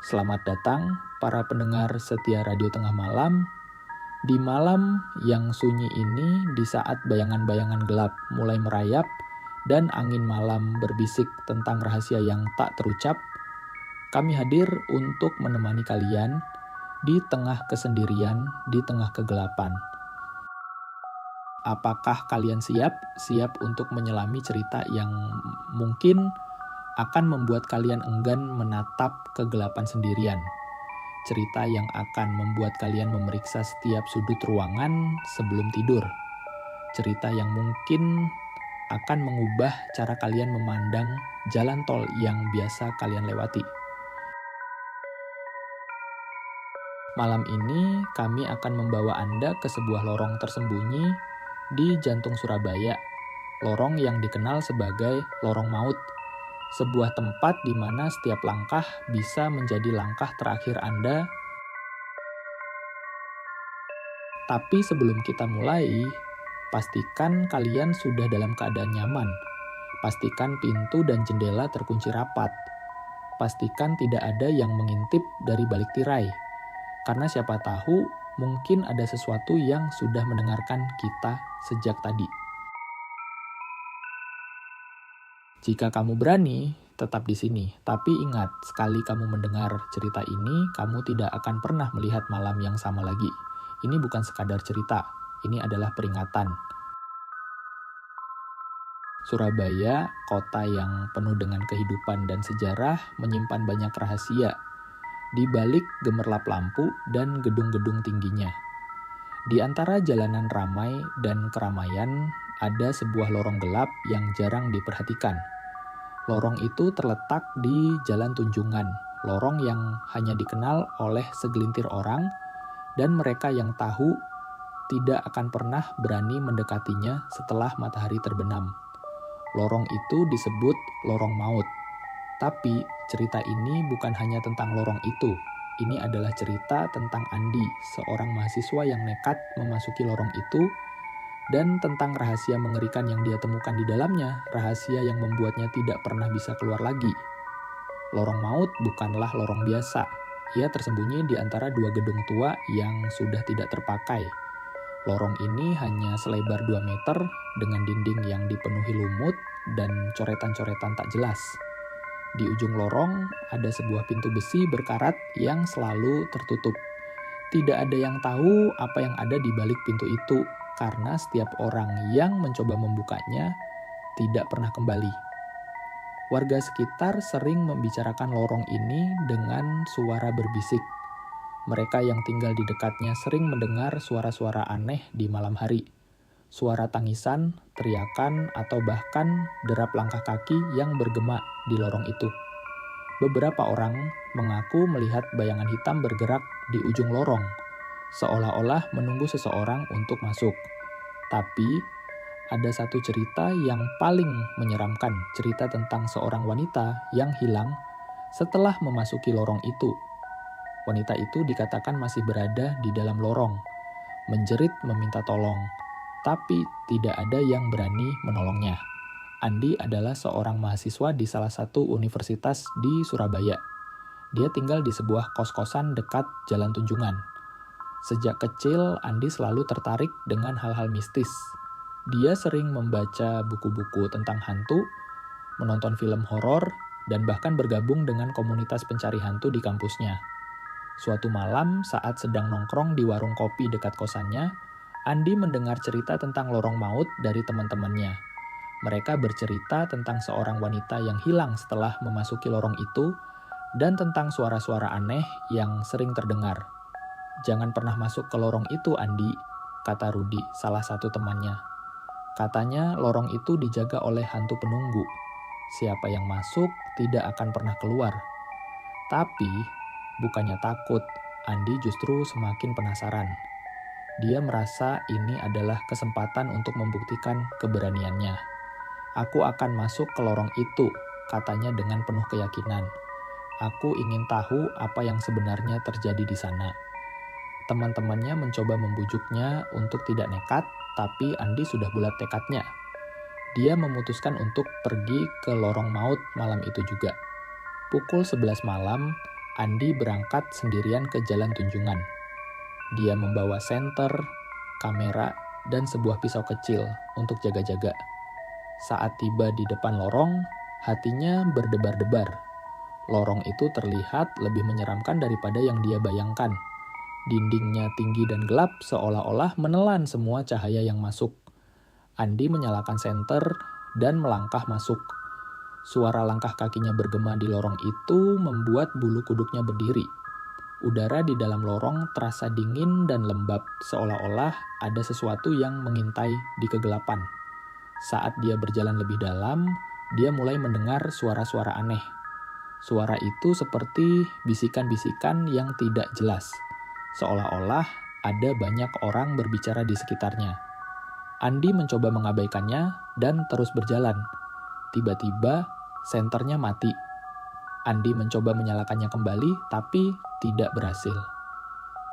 Selamat datang para pendengar setia Radio Tengah Malam. Di malam yang sunyi ini, di saat bayangan-bayangan gelap mulai merayap dan angin malam berbisik tentang rahasia yang tak terucap, kami hadir untuk menemani kalian di tengah kesendirian, di tengah kegelapan. Apakah kalian siap? Siap untuk menyelami cerita yang mungkin akan membuat kalian enggan menatap kegelapan sendirian. Cerita yang akan membuat kalian memeriksa setiap sudut ruangan sebelum tidur. Cerita yang mungkin akan mengubah cara kalian memandang jalan tol yang biasa kalian lewati. Malam ini kami akan membawa Anda ke sebuah lorong tersembunyi di jantung Surabaya. Lorong yang dikenal sebagai lorong maut. Sebuah tempat di mana setiap langkah bisa menjadi langkah terakhir Anda. Tapi sebelum kita mulai, pastikan kalian sudah dalam keadaan nyaman. Pastikan pintu dan jendela terkunci rapat. Pastikan tidak ada yang mengintip dari balik tirai. Karena siapa tahu mungkin ada sesuatu yang sudah mendengarkan kita sejak tadi. Jika kamu berani, tetap di sini. Tapi ingat, sekali kamu mendengar cerita ini, kamu tidak akan pernah melihat malam yang sama lagi. Ini bukan sekadar cerita, ini adalah peringatan. Surabaya, kota yang penuh dengan kehidupan dan sejarah, menyimpan banyak rahasia di balik gemerlap lampu dan gedung-gedung tingginya. Di antara jalanan ramai dan keramaian, ada sebuah lorong gelap yang jarang diperhatikan. Lorong itu terletak di Jalan Tunjungan, lorong yang hanya dikenal oleh segelintir orang dan mereka yang tahu tidak akan pernah berani mendekatinya setelah matahari terbenam. Lorong itu disebut lorong maut. Tapi cerita ini bukan hanya tentang lorong itu. Ini adalah cerita tentang Andi, seorang mahasiswa yang nekat memasuki lorong itu, dan tentang rahasia mengerikan yang dia temukan di dalamnya, rahasia yang membuatnya tidak pernah bisa keluar lagi. Lorong maut bukanlah lorong biasa. Ia tersembunyi di antara dua gedung tua yang sudah tidak terpakai. Lorong ini hanya selebar 2 meter dengan dinding yang dipenuhi lumut dan coretan-coretan tak jelas. Di ujung lorong ada sebuah pintu besi berkarat yang selalu tertutup. Tidak ada yang tahu apa yang ada di balik pintu itu, karena setiap orang yang mencoba membukanya tidak pernah kembali. Warga sekitar sering membicarakan lorong ini dengan suara berbisik. Mereka yang tinggal di dekatnya sering mendengar suara-suara aneh di malam hari. Suara tangisan, teriakan, atau bahkan derap langkah kaki yang bergema di lorong itu. Beberapa orang mengaku melihat bayangan hitam bergerak di ujung lorong, seolah-olah menunggu seseorang untuk masuk. Tapi, ada satu cerita yang paling menyeramkan, cerita tentang seorang wanita yang hilang setelah memasuki lorong itu. Wanita itu dikatakan masih berada di dalam lorong, menjerit meminta tolong, tapi tidak ada yang berani menolongnya. Andi adalah seorang mahasiswa di salah satu universitas di Surabaya. Dia tinggal di sebuah kos-kosan dekat Jalan Tunjungan. Sejak kecil, Andi selalu tertarik dengan hal-hal mistis. Dia sering membaca buku-buku tentang hantu, menonton film horor, dan bahkan bergabung dengan komunitas pencari hantu di kampusnya. Suatu malam, saat sedang nongkrong di warung kopi dekat kosannya, Andi mendengar cerita tentang lorong maut dari teman-temannya. Mereka bercerita tentang seorang wanita yang hilang setelah memasuki lorong itu dan tentang suara-suara aneh yang sering terdengar. "Jangan pernah masuk ke lorong itu, Andi," kata Rudi, salah satu temannya. Katanya lorong itu dijaga oleh hantu penunggu. Siapa yang masuk tidak akan pernah keluar. Tapi, bukannya takut, Andi justru semakin penasaran. Dia merasa ini adalah kesempatan untuk membuktikan keberaniannya. "Aku akan masuk ke lorong itu," katanya dengan penuh keyakinan. "Aku ingin tahu apa yang sebenarnya terjadi di sana." Teman-temannya mencoba membujuknya untuk tidak nekat, tapi Andi sudah bulat tekadnya. Dia memutuskan untuk pergi ke lorong maut malam itu juga. Pukul 11 malam, Andi berangkat sendirian ke Jalan Tunjungan. Dia membawa senter, kamera, dan sebuah pisau kecil untuk jaga-jaga. Saat tiba di depan lorong, hatinya berdebar-debar. Lorong itu terlihat lebih menyeramkan daripada yang dia bayangkan. Dindingnya tinggi dan gelap seolah-olah menelan semua cahaya yang masuk. Andi menyalakan senter dan melangkah masuk. Suara langkah kakinya bergema di lorong itu membuat bulu kuduknya berdiri. Udara di dalam lorong terasa dingin dan lembab, seolah-olah ada sesuatu yang mengintai di kegelapan. Saat dia berjalan lebih dalam, dia mulai mendengar suara-suara aneh. Suara itu seperti bisikan-bisikan yang tidak jelas, seolah-olah ada banyak orang berbicara di sekitarnya. Andi mencoba mengabaikannya dan terus berjalan. Tiba-tiba, senternya mati. Andi mencoba menyalakannya kembali, tapi tidak berhasil.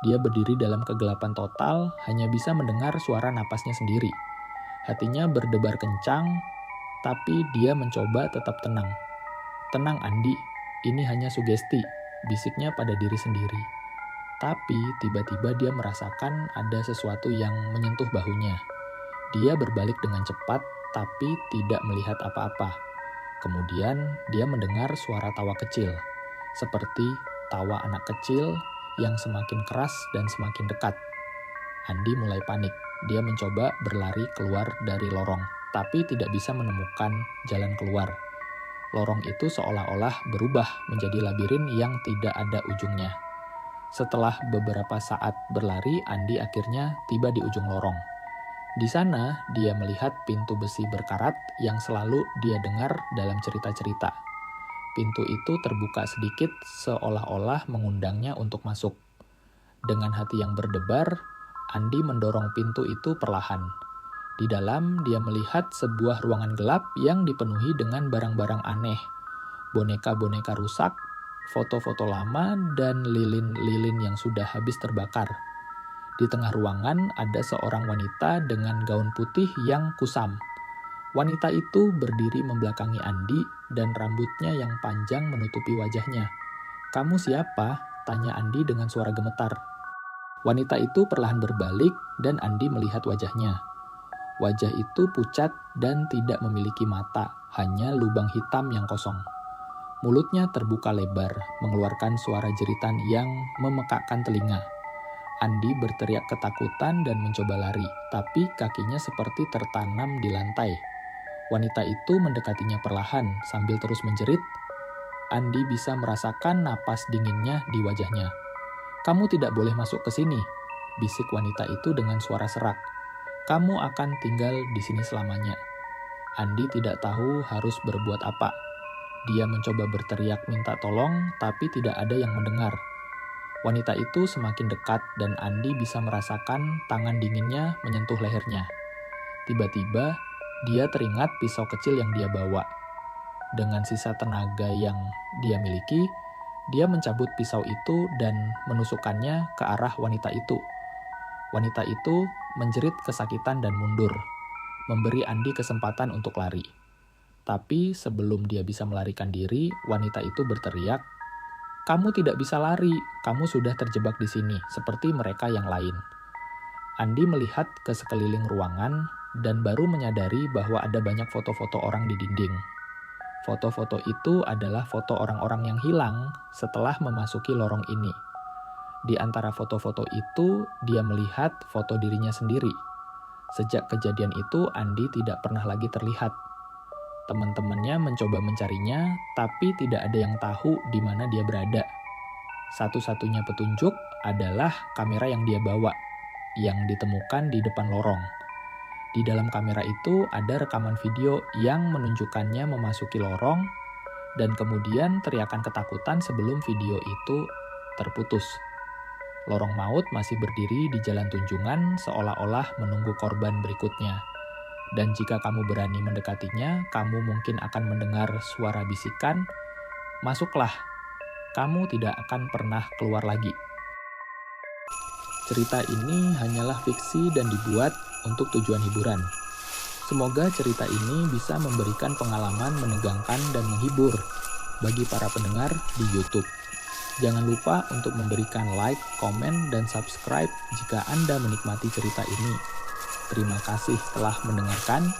Dia berdiri dalam kegelapan total, hanya bisa mendengar suara napasnya sendiri. Hatinya berdebar kencang, tapi dia mencoba tetap tenang. "Tenang, Andi, ini hanya sugesti," bisiknya pada diri sendiri. Tapi tiba-tiba dia merasakan ada sesuatu yang menyentuh bahunya. Dia berbalik dengan cepat, tapi tidak melihat apa-apa. Kemudian dia mendengar suara tawa kecil, seperti tawa anak kecil yang semakin keras dan semakin dekat. Andi mulai panik. Dia mencoba berlari keluar dari lorong, tapi tidak bisa menemukan jalan keluar. Lorong itu seolah-olah berubah menjadi labirin yang tidak ada ujungnya. Setelah beberapa saat berlari, Andi akhirnya tiba di ujung lorong. Di sana, dia melihat pintu besi berkarat yang selalu dia dengar dalam cerita-cerita. Pintu itu terbuka sedikit seolah-olah mengundangnya untuk masuk. Dengan hati yang berdebar, Andi mendorong pintu itu perlahan. Di dalam, dia melihat sebuah ruangan gelap yang dipenuhi dengan barang-barang aneh. Boneka-boneka rusak, foto-foto lama, dan lilin-lilin yang sudah habis terbakar. Di tengah ruangan ada seorang wanita dengan gaun putih yang kusam. Wanita itu berdiri membelakangi Andi dan rambutnya yang panjang menutupi wajahnya. "Kamu siapa?" tanya Andi dengan suara gemetar. Wanita itu perlahan berbalik dan Andi melihat wajahnya. Wajah itu pucat dan tidak memiliki mata, hanya lubang hitam yang kosong. Mulutnya terbuka lebar, mengeluarkan suara jeritan yang memekakkan telinga. Andi berteriak ketakutan dan mencoba lari, tapi kakinya seperti tertanam di lantai. Wanita itu mendekatinya perlahan sambil terus menjerit. Andi bisa merasakan napas dinginnya di wajahnya. "Kamu tidak boleh masuk ke sini," bisik wanita itu dengan suara serak. "Kamu akan tinggal di sini selamanya." Andi tidak tahu harus berbuat apa. Dia mencoba berteriak minta tolong, tapi tidak ada yang mendengar. Wanita itu semakin dekat dan Andi bisa merasakan tangan dinginnya menyentuh lehernya. Tiba-tiba, dia teringat pisau kecil yang dia bawa. Dengan sisa tenaga yang dia miliki, dia mencabut pisau itu dan menusukkannya ke arah wanita itu. Wanita itu menjerit kesakitan dan mundur, memberi Andi kesempatan untuk lari. Tapi sebelum dia bisa melarikan diri, wanita itu berteriak, "Kamu tidak bisa lari, kamu sudah terjebak di sini, seperti mereka yang lain." Andi melihat ke sekeliling ruangan dan baru menyadari bahwa ada banyak foto-foto orang di dinding. Foto-foto itu adalah foto orang-orang yang hilang setelah memasuki lorong ini. Di antara foto-foto itu, dia melihat foto dirinya sendiri. Sejak kejadian itu, Andi tidak pernah lagi terlihat. Teman-temannya mencoba mencarinya, tapi tidak ada yang tahu di mana dia berada. Satu-satunya petunjuk adalah kamera yang dia bawa, yang ditemukan di depan lorong. Di dalam kamera itu ada rekaman video yang menunjukkannya memasuki lorong, dan kemudian teriakan ketakutan sebelum video itu terputus. Lorong maut masih berdiri di Jalan Tunjungan seolah-olah menunggu korban berikutnya. Dan jika kamu berani mendekatinya, kamu mungkin akan mendengar suara bisikan, "Masuklah, kamu tidak akan pernah keluar lagi." Cerita ini hanyalah fiksi dan dibuat untuk tujuan hiburan. Semoga cerita ini bisa memberikan pengalaman menegangkan dan menghibur bagi para pendengar di YouTube. Jangan lupa untuk memberikan like, komen, dan subscribe jika Anda menikmati cerita ini. Terima kasih telah mendengarkan.